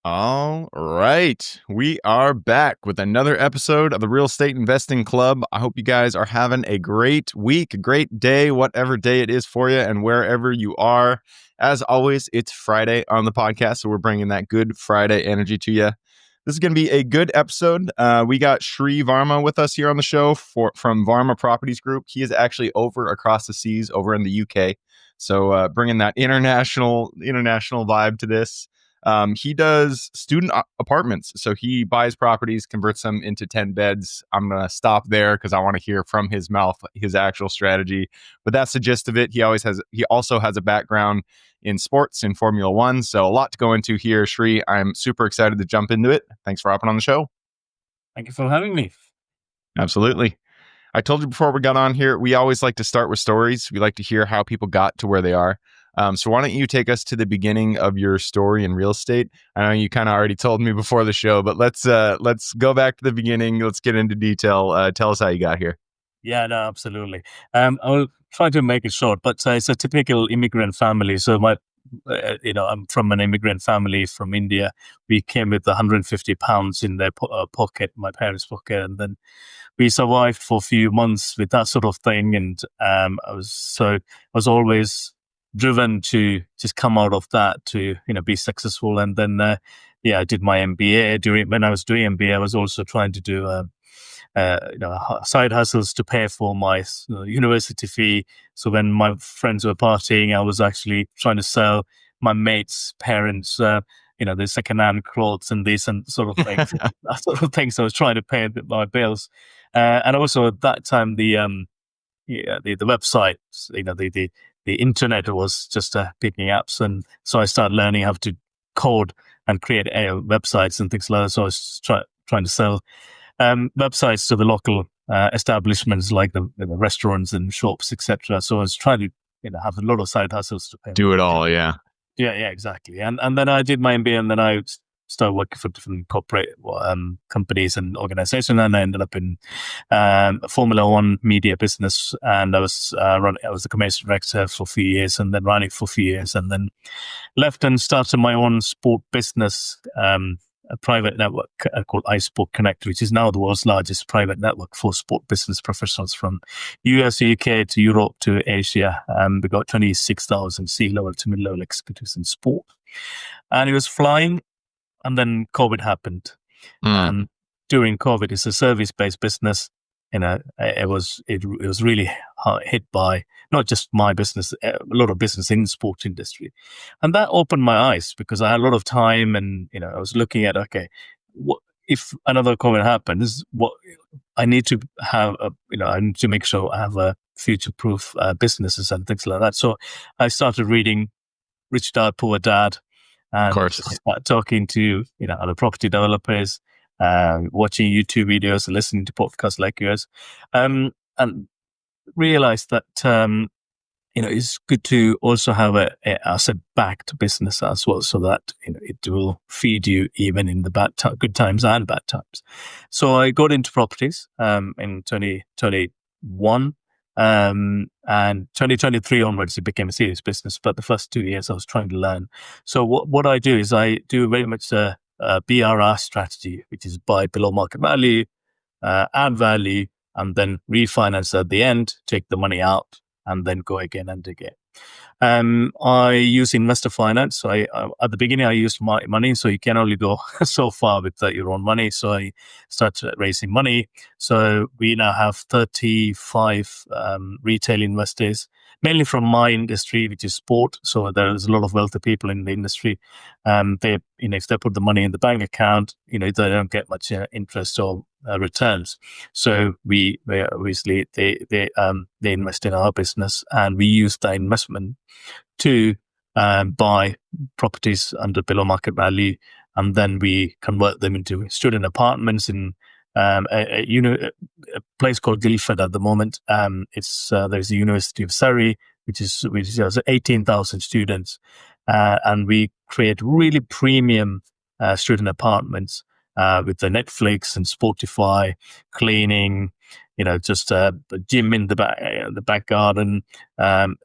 All right. We are back with another episode of the Real Estate Investing Club. I hope you guys are having a great week, a great day, whatever day it is for you, and wherever you are. As always, it's Friday on the podcast, so we're bringing that good Friday energy to you. This is going to be a good episode. We got Sree Varma with us here on the show from Varma Properties Group. He is actually over across the seas over in the UK. So bringing that international vibe to this. He does student apartments. So he buys properties, converts them into 10 beds. I'm going to stop there because I want to hear from his mouth his actual strategy. But that's the gist of it. He also has a background in sports, in Formula One. So a lot to go into here, Sree. I'm super excited to jump into it. Thanks for hopping on the show. Thank you for having me. Absolutely. I told you before we got on here, we always like to start with stories. We like to hear how people got to where they are. So why don't you take us to the beginning of your story in real estate? I know you kind of already told me before the show, but let's go back to the beginning. Let's get into detail. Tell us how you got here. Yeah, no, absolutely. I'll try to make it short, but it's a typical immigrant family. So I'm from an immigrant family from India. We came with 150 pounds in their pocket, my parents' pocket, and then we survived for a few months with that sort of thing. And I was always driven to just come out of that to be successful. And then I did my MBA. When I was doing MBA, I was also trying to do side hustles to pay for my university fee. So when my friends were partying, I was actually trying to sell my mates' parents, the secondhand clothes and these and sort of things. That sort of things. So I was trying to pay my bills, and also at that time the website, the internet was just picking up, and so I started learning how to code and create websites and things like that. So I was trying to sell websites to the local establishments like the restaurants and shops, etc. So I was trying to have a lot of side hustles to pay. Do it all, yeah. Yeah, exactly. And then I did my MBA, and then I started working for different corporate companies and organizations, and I ended up in Formula One media business, and I was the commercial director for a few years, and then running for a few years, and then left and started my own sport business, a private network called iSport Connect, which is now the world's largest private network for sport business professionals from US, UK to Europe to Asia. We got 26,000 C-level to mid-level executives in sport. And it was flying, and then COVID happened. And during COVID, it's a service-based business. It was really hit by not just my business, a lot of business in the sport industry, and that opened my eyes because I had a lot of time, and I was looking at what if another COVID happens? What I need to have, I need to make sure I have a future-proof businesses and things like that. So I started reading Rich Dad Poor Dad, and of course, started talking to other property developers. Watching YouTube videos and listening to podcasts like yours, and realized that it's good to also have a asset-backed business as well, so that it will feed you even in the good times and bad times. So I got into properties in 2021. And 2023 onwards, it became a serious business. But the first 2 years, I was trying to learn. So what I do is I do very much BRR strategy, which is buy below market value, add value, and then refinance at the end, take the money out, and then go again and again. I use investor finance. So at the beginning, I used my money, so you can only go so far with your own money. So I started raising money. So we now have 35 retail investors, mainly from my industry, which is sport. So there's a lot of wealthy people in the industry. They, if they put the money in the bank account, they don't get much interest or returns. So we obviously they invest in our business, and we use that investment to buy properties under below market value, and then we convert them into student apartments in a place called Guildford at the moment. There's the University of Surrey, which has 18,000 students, and we create really premium student apartments. with the Netflix and Spotify, cleaning, just a gym in the back garden, and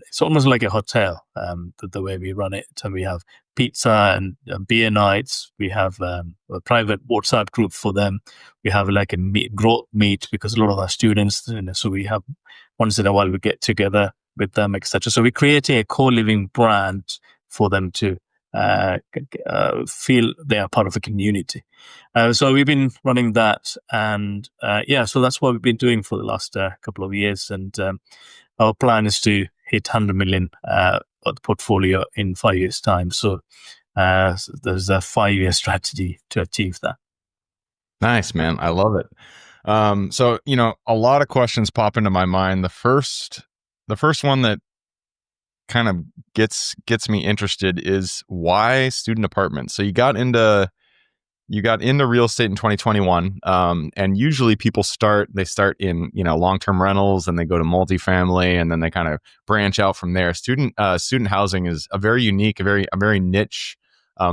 it's almost like a hotel. The way we run it, and we have pizza and beer nights. We have a private WhatsApp group for them. We have like a growth meet because a lot of our students, so we have once in a while we get together with them, etc. So we're creating a co-living brand for them to feel they are part of a community. So we've been running that, and so that's what we've been doing for the last couple of years. And our plan is to hit 100 million the portfolio in 5 years' time. So there's a 5-year strategy to achieve that. Nice, man. I love it. So, a lot of questions pop into my mind. The first one that kind of gets me interested is why student apartments. So you got into real estate in 2021, and usually people start in long-term rentals, and they go to multifamily, and then they kind of branch out from there. Student housing is a very unique, a very niche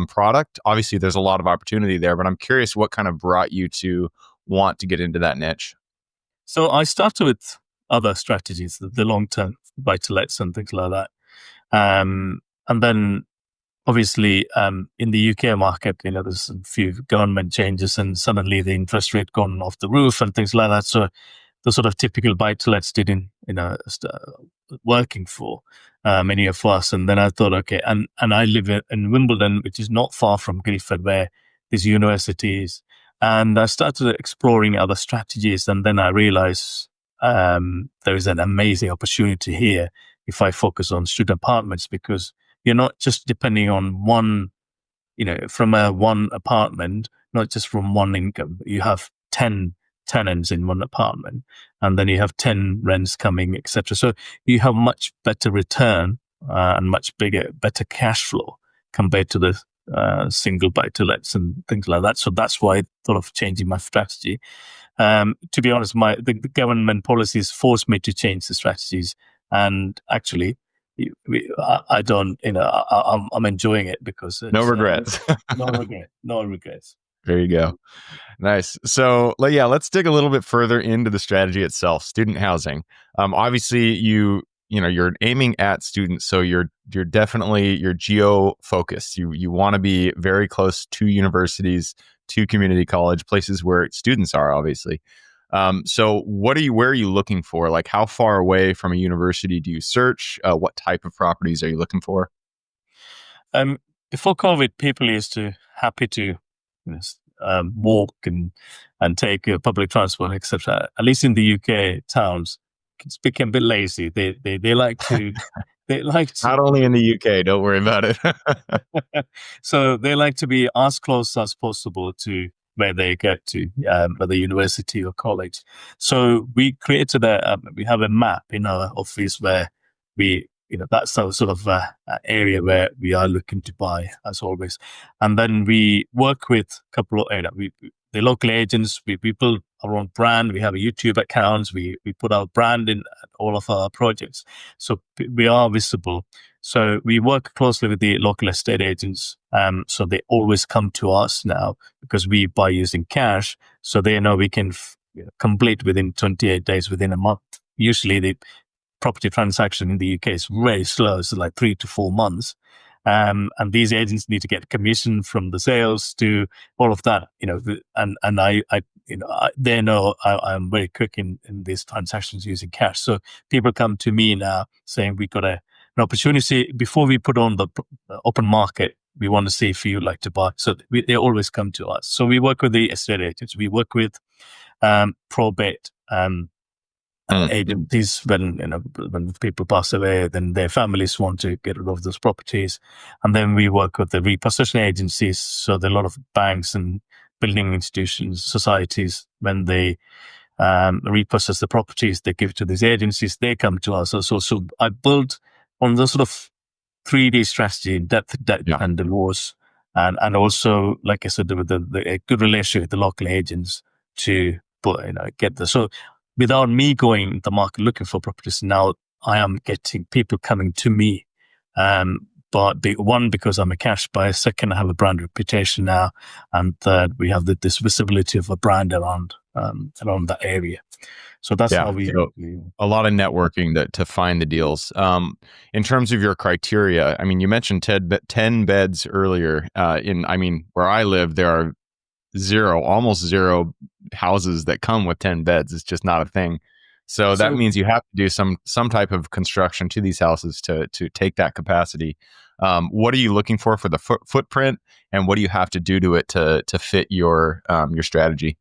product. Obviously, there's a lot of opportunity there, but I'm curious what kind of brought you to want to get into that niche. So I started with other strategies, the long-term buy-to-lets and things like that. And then obviously in the UK market, there's a few government changes and suddenly the interest rate gone off the roof and things like that. So the sort of typical buy-to-lets didn't, working for many of us. And then I thought, okay, and I live in Wimbledon, which is not far from Guildford, where there's universities. And I started exploring other strategies. And then I realized there is an amazing opportunity here if I focus on student apartments, because you're not just depending on one, from one apartment, not just from one income. You have 10 tenants in one apartment, and then you have 10 rents coming, etc. So you have much better return and much better cash flow compared to the single buy-to-lets and things like that. So that's why I thought of changing my strategy. To be honest, the government policies forced me to change the strategies, and actually, I don't, I'm enjoying it because no regrets. No regrets. There you go. Nice. So let's dig a little bit further into the strategy itself. Student housing. Obviously, you're aiming at students, so you're definitely geo focused. You want to be very close to universities, to community college, places where students are, obviously. So where are you looking for? Like, how far away from a university do you search? What type of properties are you looking for? Before COVID, people happy to walk and take public transport, etc. At least in the UK towns, it's become a bit lazy. They like to Not only in the UK, don't worry about it. So they like to be as close as possible to where they get to, whether university or college. So we created we have a map in our office where that's our sort of area where we are looking to buy, as always. And then we work with a couple of, the local agents. We build our own brand. We have a YouTube accounts. We put our brand in all of our projects. So we are visible. So we work closely with the local estate agents. So they always come to us now because we buy using cash. So they know we can complete within 28 days, within a month. Usually the property transaction in the UK is very slow. It's like 3 to 4 months. And these agents need to get commission from the sales to all of that, and they know I'm very quick in these transactions using cash. So people come to me now saying, we got an opportunity before we put on the open market. We want to see if you'd like to buy. So they always come to us. So we work with the estate agents. We work with probate agencies. When people pass away, then their families want to get rid of those properties, and then we work with the repossession agencies. So there are a lot of banks and building institutions, societies, when they repossess the properties, they give it to these agencies. They come to us. So I built on the sort of 3D strategy, depth, and divorce, and also, like I said, with a good relationship with the local agents to get the so. Without me going to the market looking for properties, now I am getting people coming to me but one, because I'm a cash buyer. Second, I have a brand reputation now, and third, we have this visibility of a brand around that area. So that's how we. So a lot of networking to find the deals. In terms of your criteria, I mean, you mentioned 10 beds earlier. Where I live, there are almost zero houses that come with 10 beds. It's just not a thing. So that means you have to do some type of construction to these houses to take that capacity. What are you looking for the footprint, and what do you have to do to it to fit your strategy?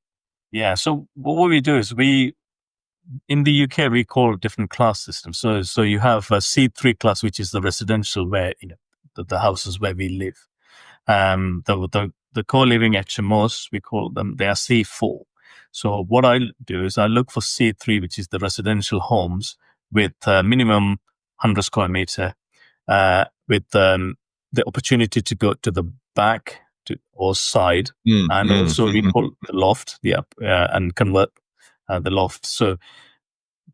Yeah. So what we do is in the UK, we call different class systems. So you have a C3 class, which is the residential, where the houses where we live. The co-living HMOs, we call them, they are C4. So what I do is I look for C3, which is the residential homes with minimum 100 square meter, with the opportunity to go to the back or side, and also we call the loft, and convert the loft. So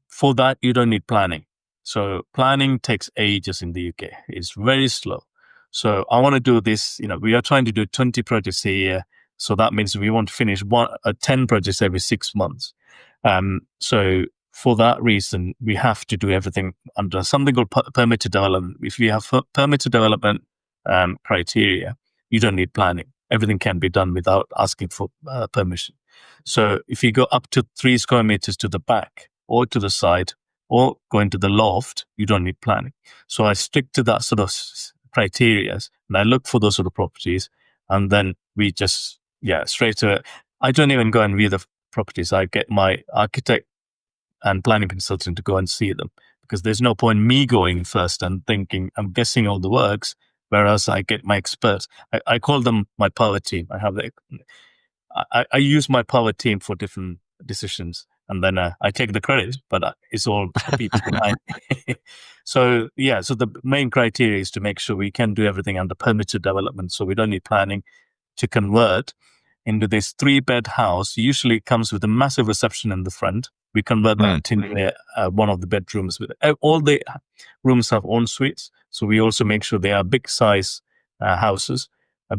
for that, you don't need planning. So planning takes ages in the UK. It's very slow. So I want to do this. We are trying to do 20 projects a year. So that means we want to finish 10 projects every 6 months. So for that reason, we have to do everything under something called permitted development. If you have permitted development criteria, you don't need planning. Everything can be done without asking for permission. So if you go up to 3 square meters to the back or to the side or go into the loft, you don't need planning. So I stick to that sort of criteria, and I look for those sort of properties, and then we just, straight away. I don't even go and view the properties. I get my architect and planning consultant to go and see them, because there's no point me going first and thinking I'm guessing all the works, whereas I get my experts. I call them my power team. I use my power team for different decisions, and then I take the credit, but it's all people behind. So the main criteria is to make sure we can do everything under permitted development, so we don't need planning to convert into this 3-bed house. Usually comes with a massive reception in the front. We convert that into one of the bedrooms. All the rooms have en suites, so we also make sure they are big size houses,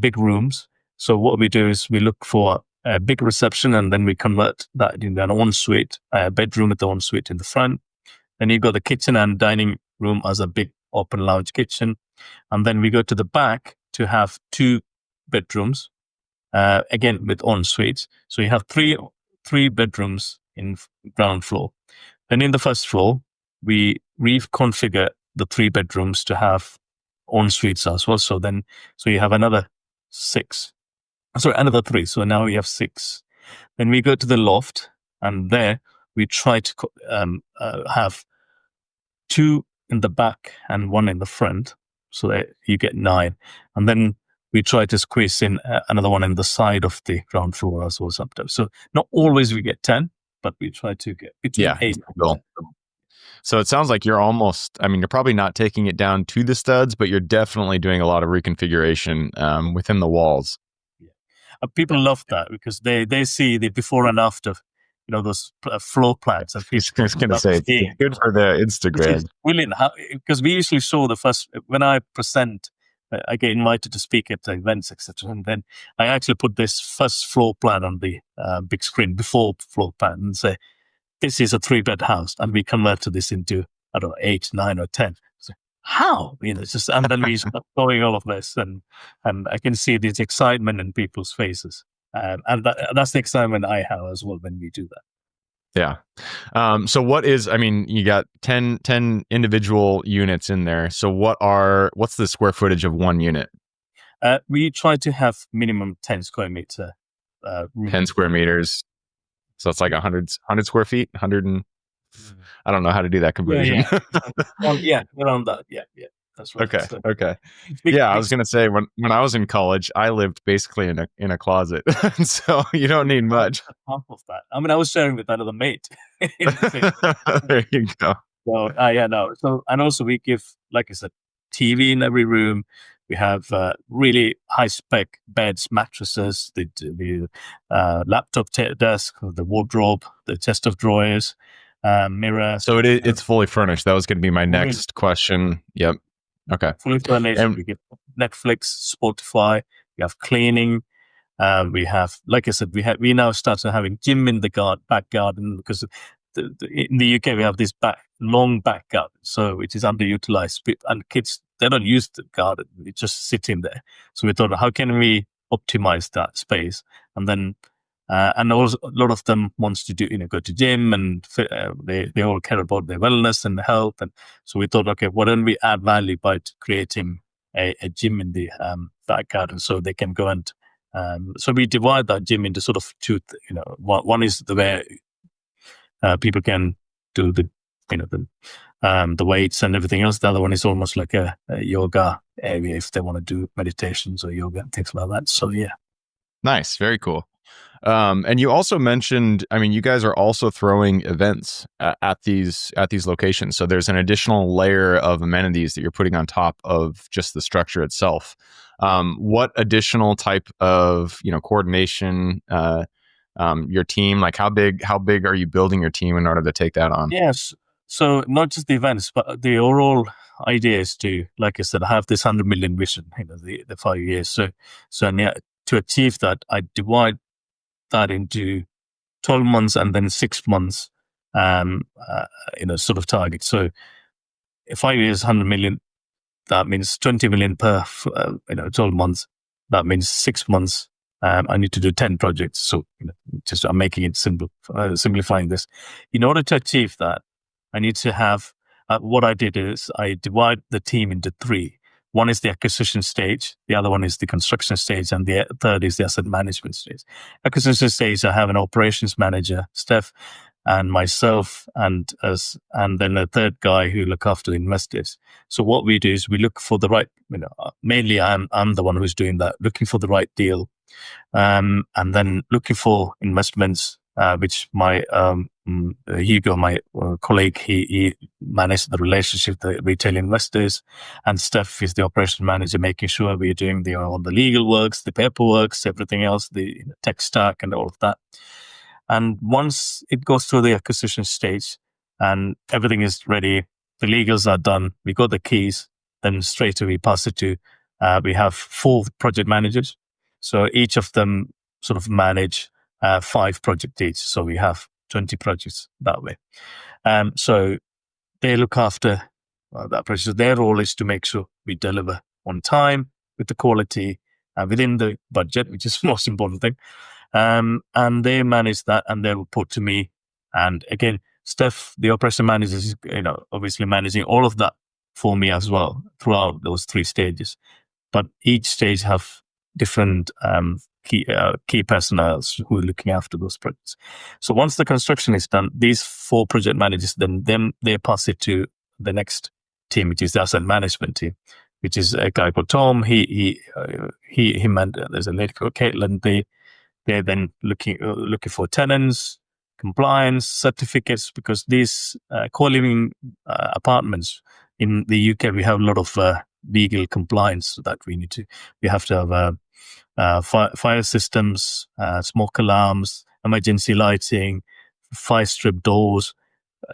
big rooms. So what we do is we look for a big reception, and then we convert that into an ensuite, bedroom with the ensuite in the front. Then you got the kitchen and dining room as a big open lounge kitchen. And then we go to the back to have 2 bedrooms, again with ensuites. So you have three bedrooms in ground floor. Then in the first floor, we reconfigure the 3 bedrooms to have ensuites as well. So you have another 3. So now we have 6. Then we go to the loft, and there we try to have 2 in the back and 1 in the front, so that you get 9. And then we try to squeeze in another one in the side of the ground floor as well sometimes. So not always we get 10, but we try to get between 8 and 10. So it sounds like you're probably not taking it down to the studs, but you're definitely doing a lot of reconfiguration within the walls. People love that, because they see the before and after, those floor plans. And I was going to say, it's good for the Instagram. Brilliant, because we usually saw the first, when I present, I get invited to speak at events, etc. And then I actually put this first floor plan on the big screen before floor plan and say, this is a 3-bed house, and we converted this into, 8, 9, or 10. So, how? And then we start going all of this, and I can see this excitement in people's faces. And that's the excitement I have as well when we do that. Yeah. So you got 10 individual units in there. So what's the square footage of one unit? We try to have minimum 10 square meter. 10 square meters. So it's like 100 square feet, 100 and I don't know how to do that conversion. Yeah, around that. Yeah. That's right. Okay. I was gonna say when I was in college, I lived basically in a closet, so you don't need much. Half of that. I was sharing with another mate. There you go. So So, and also we give, like I said, TV in every room. We have really high spec beds, mattresses, the laptop desk, the wardrobe, the chest of drawers, mirror. So it's fully furnished. That was going to be my next question. Yep. Okay. Fully furnished. And We get Netflix, Spotify. We have cleaning. We have, like I said, we now started having gym in the back garden, because in the UK we have this long back garden, so it is underutilized, and kids, they don't use the garden; they just sit in there. So we thought, how can we optimize that space? And then, and also a lot of them wants to go to gym, and they all care about their wellness and health. And so we thought, okay, why don't we add value by creating a gym in the back garden, so they can go and so we divide that gym into sort of two. One is the where people can do the weights and everything else. The other one is almost like a yoga area if they want to do meditations or yoga and things like that. So yeah. nice, very cool. And you also mentioned, I mean, you guys are also throwing events at these locations. So there's an additional layer of amenities that you're putting on top of just the structure itself. What additional type of coordination? Your team, like how big are you building your team in order to take that on? Yes. So not just the events, but the overall idea is to, like I said, have this 100 million vision. The 5 years. So yeah, to achieve that, I divide that into 12 months and then 6 months, sort of target. So 5 years, 100 million, that means 20 million per, 12 months. That means 6 months. I need to do 10 projects. So just I'm making it simple, simplifying this. In order to achieve that, I need to have, what I did is I divide the team into three. One is the acquisition stage, the other one is the construction stage, and the third is the asset management stage. Acquisition stage, I have an operations manager, Steph, and myself, and then a third guy who look after the investors. So what we do is we look for the right, mainly I'm the one who's doing that, looking for the right deal, and then looking for investments, which my Hugo, my colleague, he managed the relationship with the retail investors, and Steph is the operation manager, making sure we're doing all the legal works, the paperwork, everything else, the tech stack, and all of that. And once it goes through the acquisition stage and everything is ready, the legals are done, we got the keys, then straight away we pass it to, we have 4 project managers. So each of them sort of manage 5 projects each. So we have 20 projects that way. So they look after that project. So their role is to make sure we deliver on time with the quality within the budget, which is the most important thing. And they manage that, and they report to me. And again, Steph, the operation manager, is obviously managing all of that for me as well throughout those 3 stages. But each stage have different key personnel who are looking after those projects. So once the construction is done, these 4 project managers then they pass it to the next team, which is the asset management team, which is a guy called Tom. Him and there's a lady called Caitlin. They're then looking for tenants, compliance certificates, because these co-living apartments in the UK, we have a lot of legal compliance that we have to have fire systems, smoke alarms, emergency lighting, fire strip doors.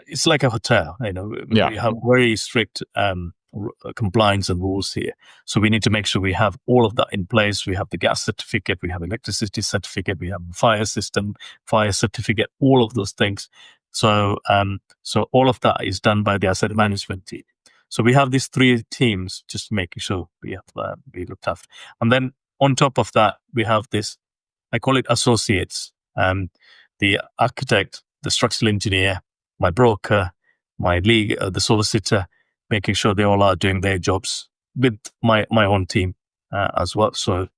It's like a hotel, Yeah. we have very strict compliance and rules here. So we need to make sure we have all of that in place. We have the gas certificate, we have electricity certificate, we have fire system, fire certificate, all of those things. So all of that is done by the asset management team. So we have these 3 teams just making sure we looked after. And then on top of that, we have this, I call it associates, the architect, the structural engineer, my broker, my the solicitor, making sure they all are doing their jobs with my own team as well. So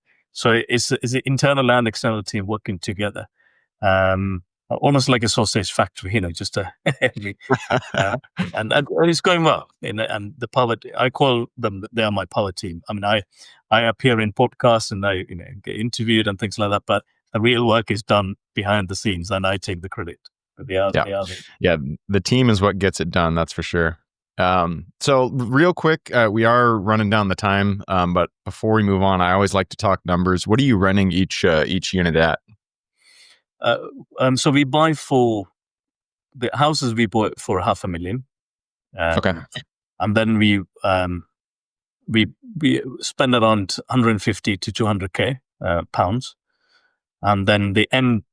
it's an internal and external team working together, almost like a sausage factory, just every, and it's going well. And the power, I call them, they are my power team. I mean, I appear in podcasts and I get interviewed and things like that, but the real work is done behind the scenes, and I take the credit. They are the team is what gets it done. That's for sure. So real quick, we are running down the time, but before we move on, I always like to talk numbers. What are you running each unit at? So we buy for the houses, we bought for 500,000. Okay. And then we we spend around 150 to 200k pounds, and then the end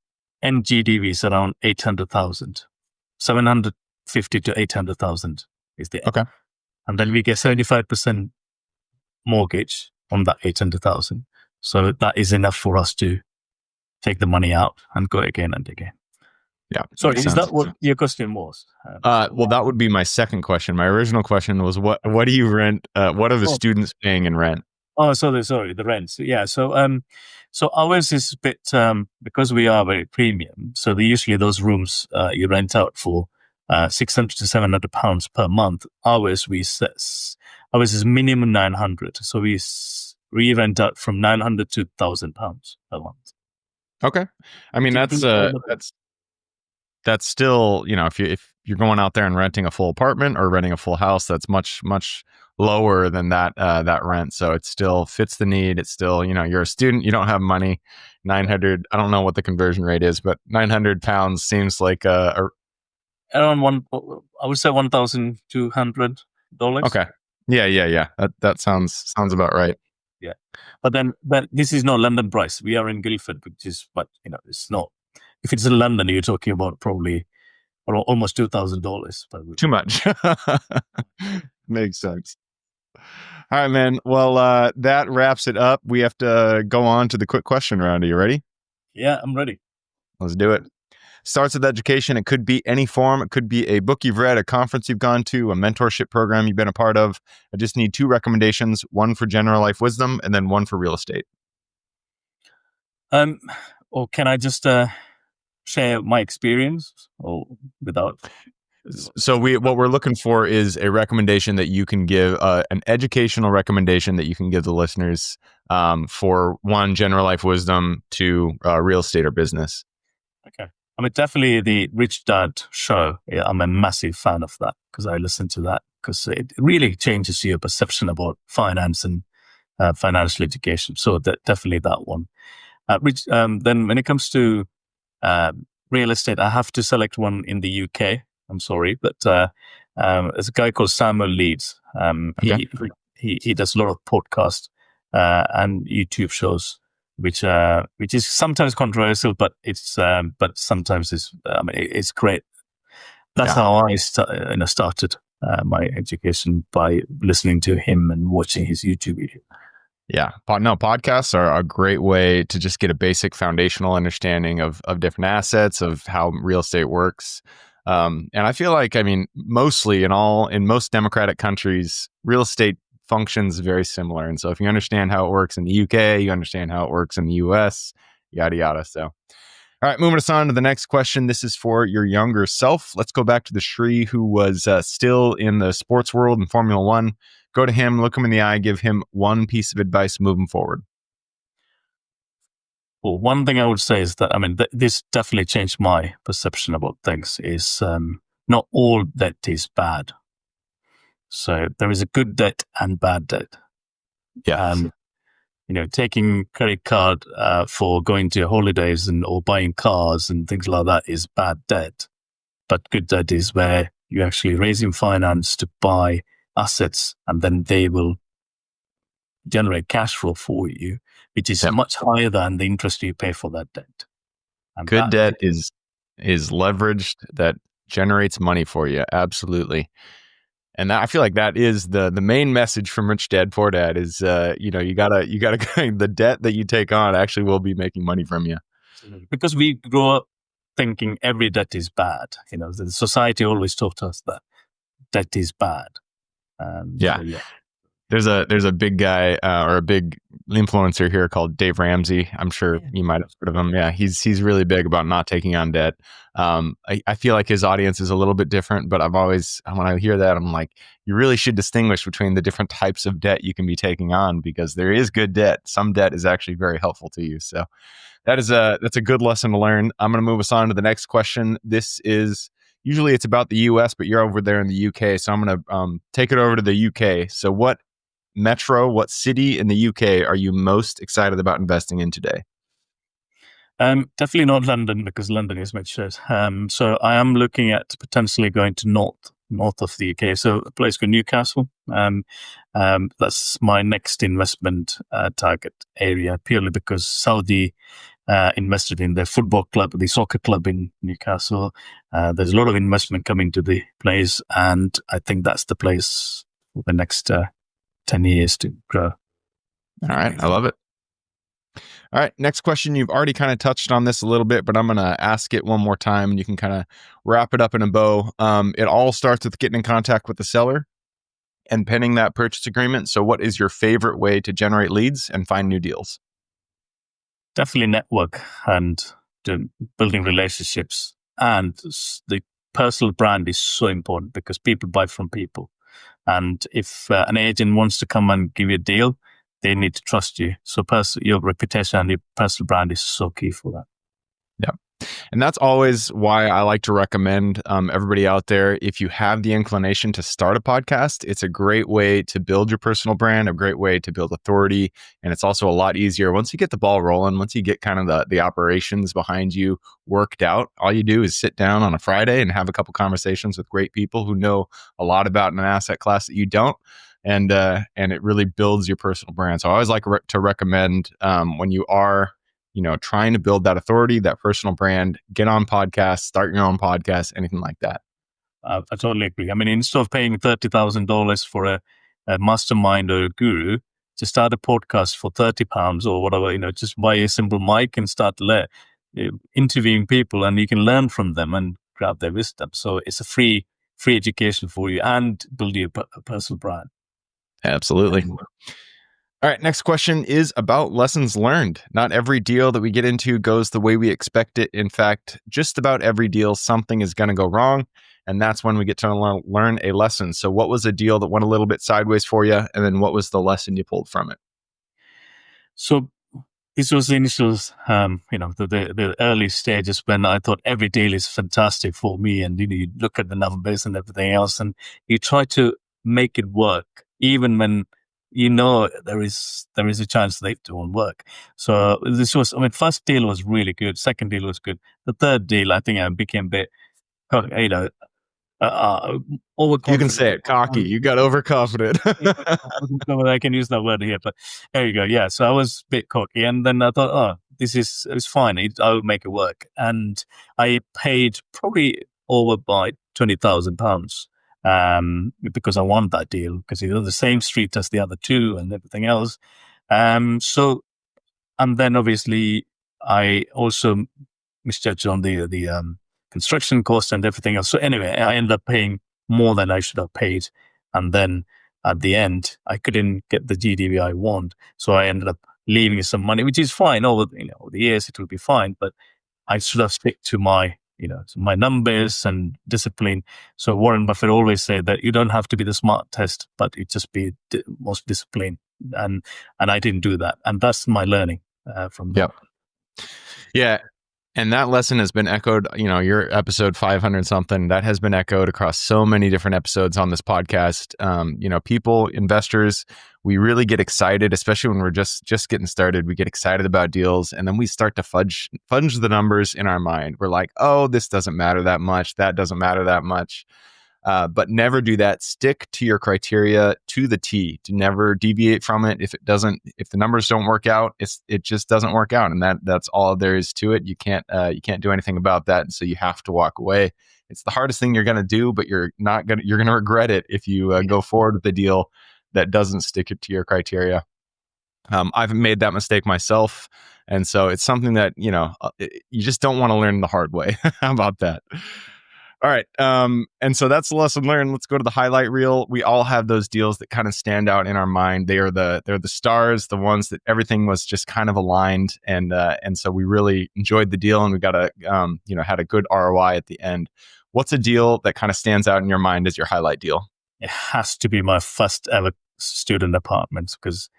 GDV is around 800,000, 750 to 800,000 is the end. Okay. And then we get 75% mortgage on that 800,000. So that is enough for us to take the money out and go again and again. Yeah. Sorry, is that what your question was? Well, that would be my second question. My original question was, what do you rent? What are the students paying in rent? Oh, sorry, the rents. Yeah. So ours is a bit, because we are very premium. So usually those rooms, you rent out for, 600 to 700 pounds per month. Ours is minimum 900. So we rent out from 900 to 1,000 pounds per month. Okay. I mean, that's still, if you're going out there and renting a full apartment or renting a full house, that's much, much lower than that rent. So it still fits the need. It's still, you're a student, you don't have money. 900, I don't know what the conversion rate is, but 900 pounds seems like around I would say $1,200. Okay. Yeah. That sounds about right. Yeah. But this is not London price. We are in Guildford, it's not. If it's in London, you're talking about probably almost $2,000. Too much. Makes sense. All right, man. Well, that wraps it up. We have to go on to the quick question round. Are you ready? Yeah, I'm ready. Let's do it. Starts with education. It could be any form. It could be a book you've read, a conference you've gone to, a mentorship program you've been a part of. I just need 2 recommendations, one for general life wisdom and then one for real estate. Or can I just share my experience or without? So what we're looking for is a recommendation that you can give, an educational recommendation that you can give the listeners, for 1, general life wisdom, 2, real estate or business. Okay. I mean, definitely the Rich Dad show. Yeah, I'm a massive fan of that because I listen to that because it really changes your perception about finance and financial education. So definitely that one. Then when it comes to real estate, I have to select one in the UK. I'm sorry, but there's a guy called Samuel Leeds. Okay. He does a lot of podcasts and YouTube shows, which is sometimes controversial, but sometimes it's great. That's how I started my education, by listening to him and watching his YouTube video. Yeah. Podcasts are a great way to just get a basic foundational understanding of different assets, of how real estate works. And I feel like, mostly in most democratic countries, real estate functions very similar. And so if you understand how it works in the UK, you understand how it works in the US, yada, yada. So, all right, moving us on to the next question. This is for your younger self. Let's go back to the Sree who was still in the sports world in Formula One. Go to him, look him in the eye, give him one piece of advice moving forward. Well, one thing I would say is that, this definitely changed my perception about things, is not all debt is bad. So there is a good debt and bad debt. Yeah. Taking credit card for going to holidays or buying cars and things like that is bad debt. But good debt is where you're actually raising finance to buy assets, and then they will generate cash flow for you, which is much higher than the interest you pay for that debt. And good debt is leveraged, that generates money for you. Absolutely. And I feel like that is the main message from Rich Dad Poor Dad is, you gotta the debt that you take on actually will be making money from you. Because we grow up thinking every debt is bad. The society always taught us that debt is bad. There's a big guy or a big influencer here called Dave Ramsey. I'm sure you might have heard of him. Yeah, he's really big about not taking on debt. I feel like his audience is a little bit different, but when I hear that, I'm like, you really should distinguish between the different types of debt you can be taking on, because there is good debt. Some debt is actually very helpful to you. So that's a good lesson to learn. I'm going to move us on to the next question. This is, usually it's about the US, but you're over there in the UK. So I'm going to take it over to the UK. So what city in the UK are you most excited about investing in today? Definitely not London, because London is my shit. So I am looking at potentially going to North north of the UK. So a place called Newcastle. That's my next investment target area, purely because Saudi invested in their football club, the soccer club in Newcastle. There's a lot of investment coming to the place, and I think that's the place for the next 10 years to grow. All right. I love it. All right. Next question. You've already kind of touched on this a little bit, but I'm going to ask it one more time and you can kind of wrap it up in a bow. It all starts with getting in contact with the seller and penning that purchase agreement. So what is your favorite way to generate leads and find new deals? Definitely network and building relationships. And the personal brand is so important because people buy from people. And if an agent wants to come and give you a deal, they need to trust you. So your reputation and your personal brand is so key for that. Yeah. And that's always why I like to recommend everybody out there, if you have the inclination to start a podcast, it's a great way to build your personal brand, a great way to build authority. And it's also a lot easier once you get the ball rolling, once you get kind of the operations behind you worked out. All you do is sit down on a Friday and have a couple conversations with great people who know a lot about an asset class that you don't. And it really builds your personal brand. So I always like to recommend when you are trying to build that authority, that personal brand, get on podcasts, start your own podcast, anything like that. I totally agree. I mean, instead of paying $30,000 for a mastermind or a guru, to start a podcast for £30 or whatever, just buy a simple mic and start interviewing people, and you can learn from them and grab their wisdom. So it's a free education for you and build your personal brand. Absolutely. All right, next question is about lessons learned. Not every deal that we get into goes the way we expect it. In fact, just about every deal, something is going to go wrong. And that's when we get to learn a lesson. So what was a deal that went a little bit sideways for you? And then what was the lesson you pulled from it? So this was the initial, the early stages when I thought every deal is fantastic for me. And, you look at the numbers and everything else, and you try to make it work, even when there is a chance that it won't work. So this was, first deal was really good. Second deal was good. The third deal, I think I became a bit, overconfident. You can say it, cocky. You got overconfident. I can use that word here, but there you go. Yeah. So I was a bit cocky, and then I thought, it's fine. I'll make it work. And I paid probably over by £20,000. Because I wanted that deal, because it was the same street as the other two and everything else. And then obviously I also misjudged on the construction cost and everything else. So anyway, I ended up paying more than I should have paid. And then at the end, I couldn't get the GDV I want. So I ended up leaving some money, which is fine. Over the years, it will be fine. But I should have stick to my my numbers and discipline. So Warren Buffett always said that you don't have to be the smartest, but you just be most disciplined. And I didn't do that. And that's my learning from that. Yeah. And that lesson has been echoed, your episode 500 something, that has been echoed across so many different episodes on this podcast. People, investors, we really get excited, especially when we're just getting started. We get excited about deals, and then we start to fudge the numbers in our mind. We're like, oh, this doesn't matter that much. That doesn't matter that much. But never do that. Stick to your criteria to the T. To never deviate from it. If the numbers don't work out, it just doesn't work out, and that's all there is to it. You can't do anything about that, and so you have to walk away. It's the hardest thing you're going to do, but you're going to regret it if you go forward with a deal that doesn't stick it to your criteria. I've made that mistake myself, and so it's something that you just don't want to learn the hard way. How about that? All right. And so that's the lesson learned. Let's go to the highlight reel. We all have those deals that kind of stand out in our mind. They're the stars, the ones that everything was just kind of aligned. And so we really enjoyed the deal, and we got had a good ROI at the end. What's a deal that kind of stands out in your mind as your highlight deal? It has to be my first ever student apartments, because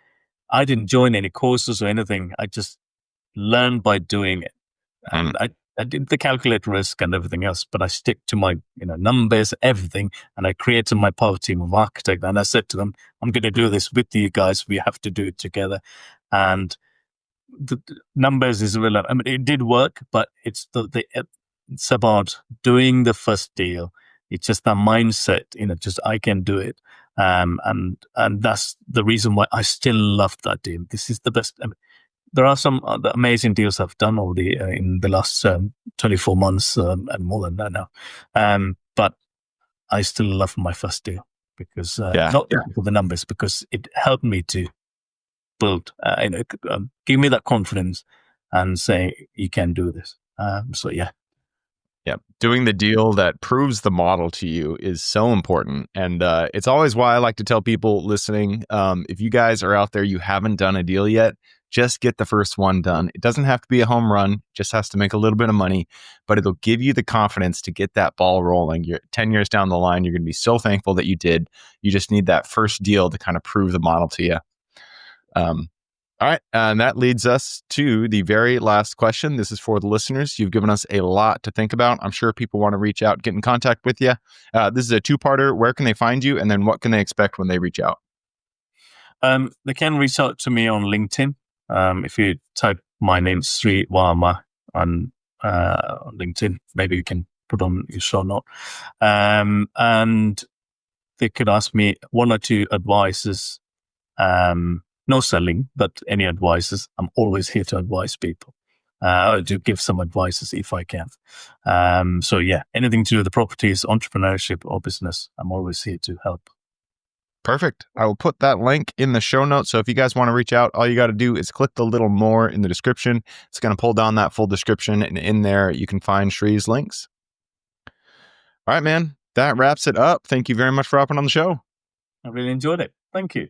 I didn't join any courses or anything. I just learned by doing it. And I did the calculate risk and everything else, but I stick to my numbers, everything, and I created my power team of architects. And I said to them, I'm going to do this with you guys. We have to do it together. And the numbers is relevant. I mean, it did work, but it's about doing the first deal, It's just that mindset, just I can do it. And that's the reason why I still love that deal. This is the best. I mean, there are some other amazing deals I've done already in the last 24 months and more than that now. But I still love my first deal because not for the numbers, because it helped me to build, give me that confidence and say you can do this. So yeah. Yeah, doing the deal that proves the model to you is so important. And it's always why I like to tell people listening, if you guys are out there, you haven't done a deal yet, just get the first one done. It doesn't have to be a home run, it just has to make a little bit of money, but it'll give you the confidence to get that ball rolling. You're 10 years down the line, you're going to be so thankful that you did. You just need that first deal to kind of prove the model to you. All right. And that leads us to the very last question. This is for the listeners. You've given us a lot to think about. I'm sure people want to reach out, get in contact with you. This is a two-parter. Where can they find you? And then what can they expect when they reach out? They can reach out to me on LinkedIn. If you type my name, Sree Varma, on LinkedIn, maybe you can put on your show note. And they could ask me one or two advices. No selling, but any advices. I'm always here to advise people, to give some advices if I can. So yeah, anything to do with the properties, entrepreneurship or business, I'm always here to help. Perfect. I will put that link in the show notes. So if you guys want to reach out, all you got to do is click the little more in the description. It's going to pull down that full description, and in there you can find Shree's links. All right, man. That wraps it up. Thank you very much for hopping on the show. I really enjoyed it. Thank you.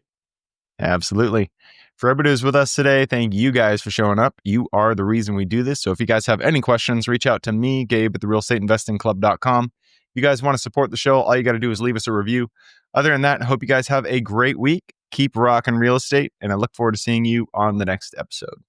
Absolutely. For everybody who's with us today, thank you guys for showing up. You are the reason we do this. So if you guys have any questions, reach out to me, Gabe at therealestateinvestingclub.com. If you guys want to support the show, all you got to do is leave us a review. Other than that, I hope you guys have a great week. Keep rocking real estate, and I look forward to seeing you on the next episode.